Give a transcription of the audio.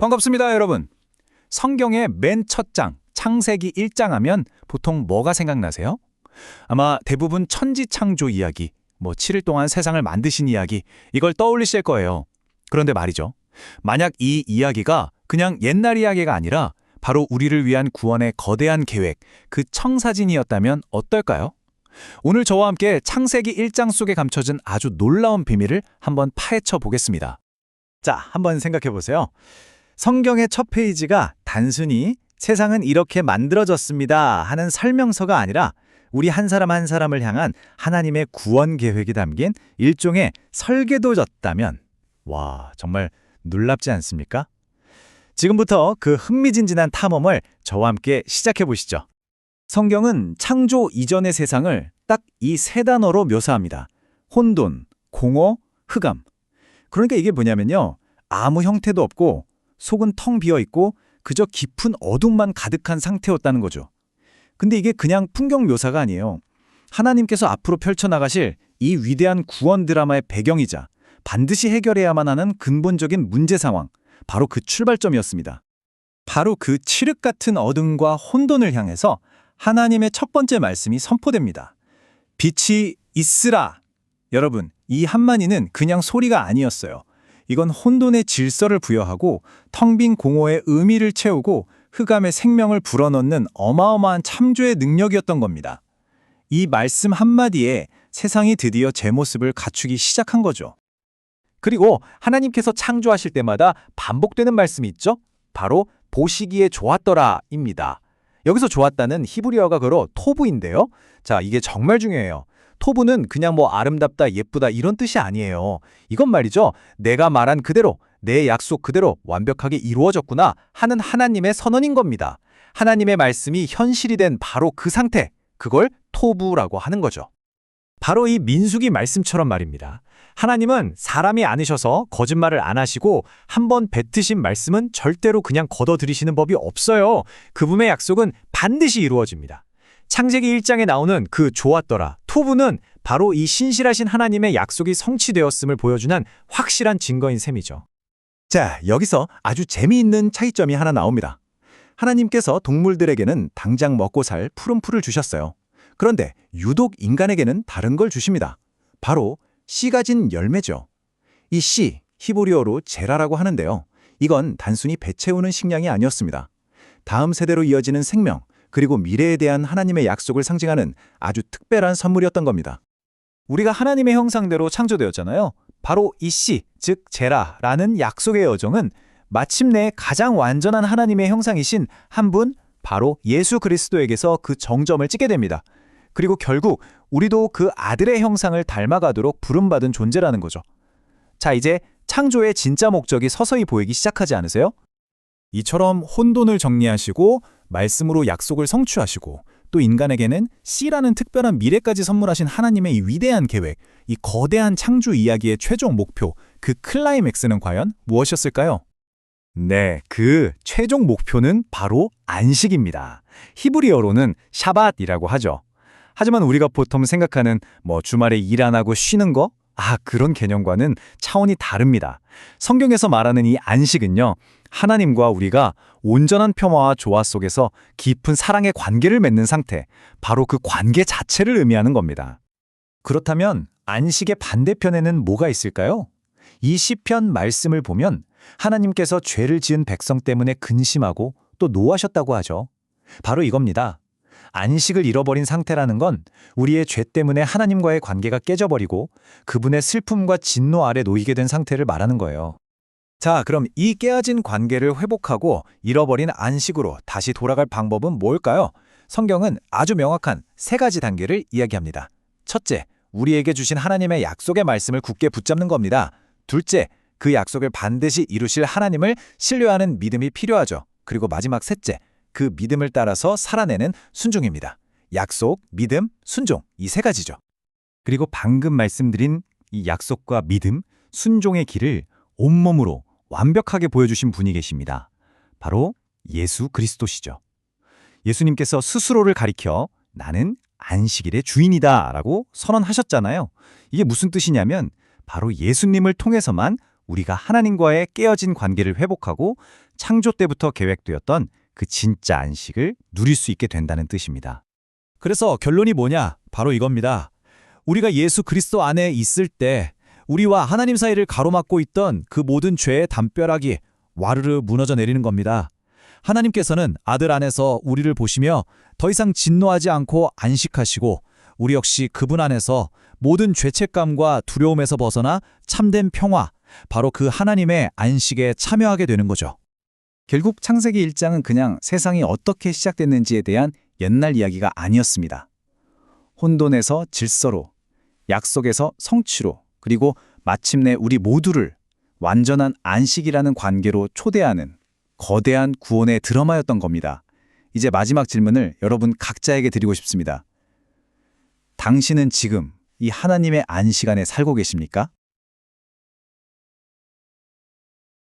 반갑습니다, 여러분. 성경의 맨 첫 장, 창세기 1장 하면 보통 뭐가 생각나세요? 아마 대부분 천지 창조 이야기, 7일 동안 세상을 만드신 이야기, 이걸 떠올리실 거예요. 그런데 말이죠. 만약 이 이야기가 그냥 옛날 이야기가 아니라 바로 우리를 위한 구원의 거대한 계획, 그 청사진이었다면 어떨까요? 오늘 저와 함께 창세기 1장 속에 감춰진 아주 놀라운 비밀을 한번 파헤쳐 보겠습니다. 자, 한번 생각해 보세요. 성경의 첫 페이지가 단순히 세상은 이렇게 만들어졌습니다 하는 설명서가 아니라 우리 한 사람 한 사람을 향한 하나님의 구원 계획이 담긴 일종의 설계도였다면 와, 정말 놀랍지 않습니까? 지금부터 그 흥미진진한 탐험을 저와 함께 시작해 보시죠. 성경은 창조 이전의 세상을 딱 이 세 단어로 묘사합니다. 혼돈, 공허, 흑암. 그러니까 이게 뭐냐면요. 아무 형태도 없고 속은 텅 비어 있고 그저 깊은 어둠만 가득한 상태였다는 거죠. 근데 이게 그냥 풍경 묘사가 아니에요. 하나님께서 앞으로 펼쳐나가실 이 위대한 구원 드라마의 배경이자 반드시 해결해야만 하는 근본적인 문제 상황, 바로 그 출발점이었습니다. 바로 그 칠흑 같은 어둠과 혼돈을 향해서 하나님의 첫 번째 말씀이 선포됩니다. 빛이 있으라! 여러분, 이 한마디는 그냥 소리가 아니었어요. 이건 혼돈의 질서를 부여하고 텅 빈 공허의 의미를 채우고 흑암의 생명을 불어넣는 어마어마한 창조의 능력이었던 겁니다. 이 말씀 한마디에 세상이 드디어 제 모습을 갖추기 시작한 거죠. 그리고 하나님께서 창조하실 때마다 반복되는 말씀이 있죠? 바로 보시기에 좋았더라입니다. 여기서 좋았다는 히브리어가 그로 토부인데요. 자, 이게 정말 중요해요. 토부는 그냥 아름답다, 예쁘다 이런 뜻이 아니에요. 이건 말이죠. 내가 말한 그대로, 내 약속 그대로 완벽하게 이루어졌구나 하는 하나님의 선언인 겁니다. 하나님의 말씀이 현실이 된 바로 그 상태, 그걸 토부라고 하는 거죠. 바로 이 민수기 말씀처럼 말입니다. 하나님은 사람이 아니셔서 거짓말을 안 하시고 한번 뱉으신 말씀은 절대로 그냥 걷어들이시는 법이 없어요. 그분의 약속은 반드시 이루어집니다. 창세기 1장에 나오는 그 좋았더라, 토부는 바로 이 신실하신 하나님의 약속이 성취되었음을 보여주는 확실한 증거인 셈이죠. 자, 여기서 아주 재미있는 차이점이 하나 나옵니다. 하나님께서 동물들에게는 당장 먹고 살 푸른 풀을 주셨어요. 그런데 유독 인간에게는 다른 걸 주십니다. 바로 씨 가진 열매죠. 이 씨, 히브리어로 제라라고 하는데요. 이건 단순히 배 채우는 식량이 아니었습니다. 다음 세대로 이어지는 생명, 그리고 미래에 대한 하나님의 약속을 상징하는 아주 특별한 선물이었던 겁니다. 우리가 하나님의 형상대로 창조되었잖아요. 바로 이 씨, 즉 제라라는 약속의 여정은 마침내 가장 완전한 하나님의 형상이신 한 분, 바로 예수 그리스도에게서 그 정점을 찍게 됩니다. 그리고 결국 우리도 그 아들의 형상을 닮아가도록 부름받은 존재라는 거죠. 자, 이제 창조의 진짜 목적이 서서히 보이기 시작하지 않으세요? 이처럼 혼돈을 정리하시고 말씀으로 약속을 성취하시고 또 인간에게는 씨라는 특별한 미래까지 선물하신 하나님의 이 위대한 계획, 이 거대한 창조 이야기의 최종 목표, 그 클라이맥스는 과연 무엇이었을까요? 네, 그 최종 목표는 바로 안식입니다. 히브리어로는 샤밧이라고 하죠. 하지만 우리가 보통 생각하는 주말에 일 안 하고 쉬는 거? 그런 개념과는 차원이 다릅니다. 성경에서 말하는 이 안식은요, 하나님과 우리가 온전한 평화와 조화 속에서 깊은 사랑의 관계를 맺는 상태, 바로 그 관계 자체를 의미하는 겁니다. 그렇다면 안식의 반대편에는 뭐가 있을까요? 이 시편 말씀을 보면 하나님께서 죄를 지은 백성 때문에 근심하고 또 노하셨다고 하죠. 바로 이겁니다. 안식을 잃어버린 상태라는 건 우리의 죄 때문에 하나님과의 관계가 깨져버리고 그분의 슬픔과 진노 아래 놓이게 된 상태를 말하는 거예요. 자, 그럼 이 깨어진 관계를 회복하고 잃어버린 안식으로 다시 돌아갈 방법은 뭘까요? 성경은 아주 명확한 세 가지 단계를 이야기합니다. 첫째, 우리에게 주신 하나님의 약속의 말씀을 굳게 붙잡는 겁니다. 둘째, 그 약속을 반드시 이루실 하나님을 신뢰하는 믿음이 필요하죠. 그리고 마지막 셋째, 그 믿음을 따라서 살아내는 순종입니다. 약속, 믿음, 순종, 이 세 가지죠. 그리고 방금 말씀드린 이 약속과 믿음, 순종의 길을 온몸으로 완벽하게 보여주신 분이 계십니다. 바로 예수 그리스도시죠. 예수님께서 스스로를 가리켜 나는 안식일의 주인이다 라고 선언하셨잖아요. 이게 무슨 뜻이냐면 바로 예수님을 통해서만 우리가 하나님과의 깨어진 관계를 회복하고 창조 때부터 계획되었던 그 진짜 안식을 누릴 수 있게 된다는 뜻입니다. 그래서 결론이 뭐냐? 바로 이겁니다. 우리가 예수 그리스도 안에 있을 때 우리와 하나님 사이를 가로막고 있던 그 모든 죄의 담벼락이 와르르 무너져 내리는 겁니다. 하나님께서는 아들 안에서 우리를 보시며 더 이상 진노하지 않고 안식하시고 우리 역시 그분 안에서 모든 죄책감과 두려움에서 벗어나 참된 평화, 바로 그 하나님의 안식에 참여하게 되는 거죠. 결국 창세기 1장은 그냥 세상이 어떻게 시작됐는지에 대한 옛날 이야기가 아니었습니다. 혼돈에서 질서로, 약속에서 성취로, 그리고 마침내 우리 모두를 완전한 안식이라는 관계로 초대하는 거대한 구원의 드라마였던 겁니다. 이제 마지막 질문을 여러분 각자에게 드리고 싶습니다. 당신은 지금 이 하나님의 안식 안에 살고 계십니까?